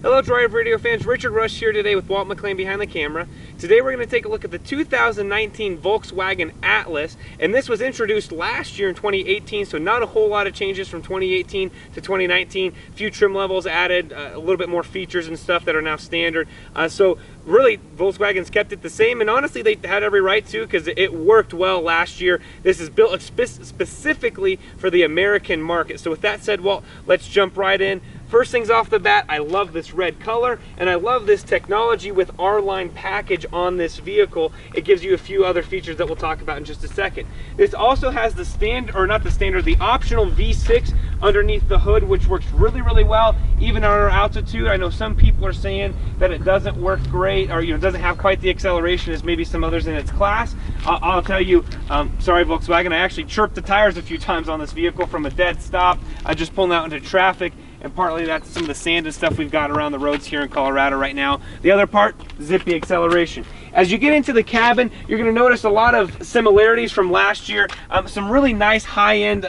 Hello Drive Radio fans, Richard Rush here today with Walt McLean behind the camera. Today we're going to take a look at the 2019 Volkswagen Atlas, and this was introduced last year in 2018, so not a whole lot of changes from 2018 to 2019. A few trim levels added, a little bit more features and stuff that are now standard. So really, Volkswagen's kept it the same, and honestly they had every right to, because it worked well last year. This is built specifically for the American market. So with that said, Walt, let's jump right in. First things off the bat, I love this red color, and I love this technology with R-Line package on this vehicle. It gives you a few other features that we'll talk about in just a second. This also has the the optional V6 underneath the hood, which works really, really well, even on our altitude. I know some people are saying that it doesn't work great, or doesn't have quite the acceleration as maybe some others in its class. I'll tell you, sorry Volkswagen, I actually chirped the tires a few times on this vehicle from a dead stop, just pulling out into traffic. And partly that's some of the sand and stuff we've got around the roads here in Colorado right now. The other part, zippy acceleration. As you get into the cabin, you're going to notice a lot of similarities from last year. Some really nice high-end,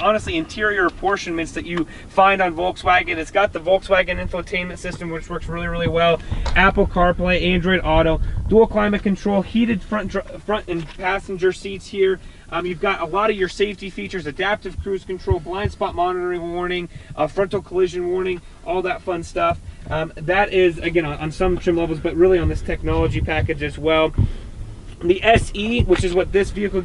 honestly, interior apportionments that you find on Volkswagen. It's got the Volkswagen infotainment system, which works really, really well. Apple CarPlay, Android Auto, dual climate control, heated front and passenger seats here. You've got a lot of your safety features, adaptive cruise control, blind spot monitoring warning, frontal collision warning, all that fun stuff. That is, again, on some trim levels, but really on this technology package as well. The SE, which is what this vehicle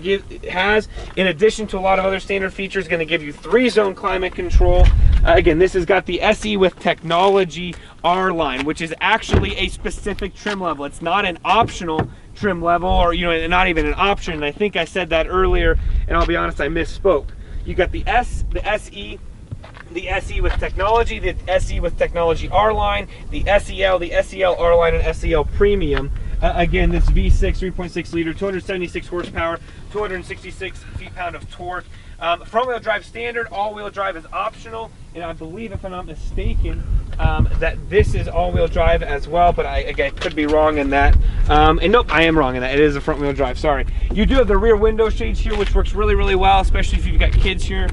has, in addition to a lot of other standard features, is going to give you 3-zone climate control. Again, this has got the SE with technology R-Line, which is actually a specific trim level. It's not an optional trim level, or not even an option. And I think I said that earlier, and I'll be honest, I misspoke. You got the SE with technology, the SE with technology R-Line, the SEL, the SEL R-Line, and SEL Premium. Again, this V6 3.6 liter, 276 horsepower, 266 feet-pound of torque. Front-wheel drive standard, all-wheel drive is optional, and I believe, if I'm not mistaken, that this is all-wheel drive as well, but I could be wrong in that. And nope, I am wrong in that. It is a front-wheel drive, sorry. You do have the rear window shades here, which works really, really well, especially if you've got kids here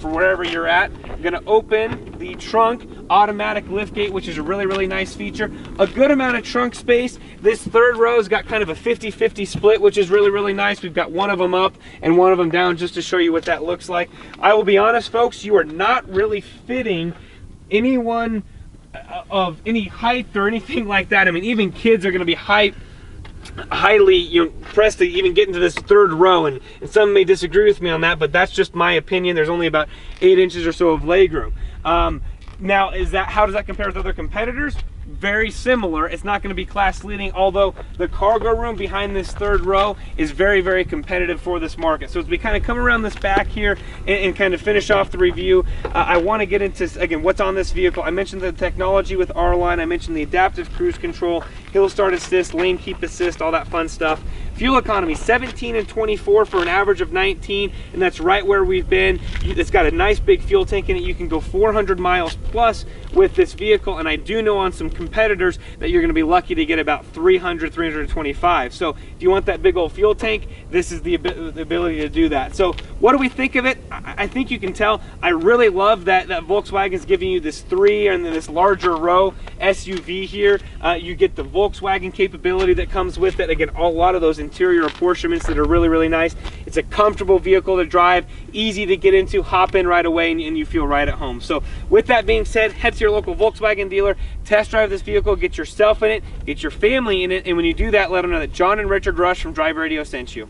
for wherever you're at. You're going to open the trunk, automatic lift gate, which is a really, really nice feature. A good amount of trunk space. This third row's got kind of a 50-50 split, which is really, really nice. We've got one of them up and one of them down, just to show you what that looks like. I will be honest, folks, you are not really fitting anyone of any height or anything like that. I mean, even kids are going to be highly pressed to even get into this third row, and some may disagree with me on that, but that's just my opinion. There's only about 8 inches or so of legroom. Now, how does that compare with other competitors? Very similar. It's not going to be class leading, although the cargo room behind this third row is very, very competitive for this market. So as we kind of come around this back here and kind of finish off the review, I want to get into, again, what's on this vehicle. I mentioned the technology with R-Line. I mentioned the adaptive cruise control, hill start assist, lane keep assist, all that fun stuff. Fuel economy, 17 and 24 for an average of 19, and that's right where we've been. It's got a nice big fuel tank in it. You can go 400 miles plus with this vehicle, and I do know on some competitors that you're going to be lucky to get about 300, 325. So if you want that big old fuel tank, this is the ability to do that. So what do we think of it? I think you can tell. I really love that Volkswagen is giving you this 3 and then this larger row SUV here. You get the Volkswagen capability that comes with it. Again, a lot of those interior apportionments that are really, really nice. It's a comfortable vehicle to drive, easy to get into, hop in right away, and you feel right at home. So with that being said, head to your local Volkswagen dealer, test drive this vehicle, get yourself in it, get your family in it, and when you do that, let them know that John and Richard Rush from Drive Radio sent you.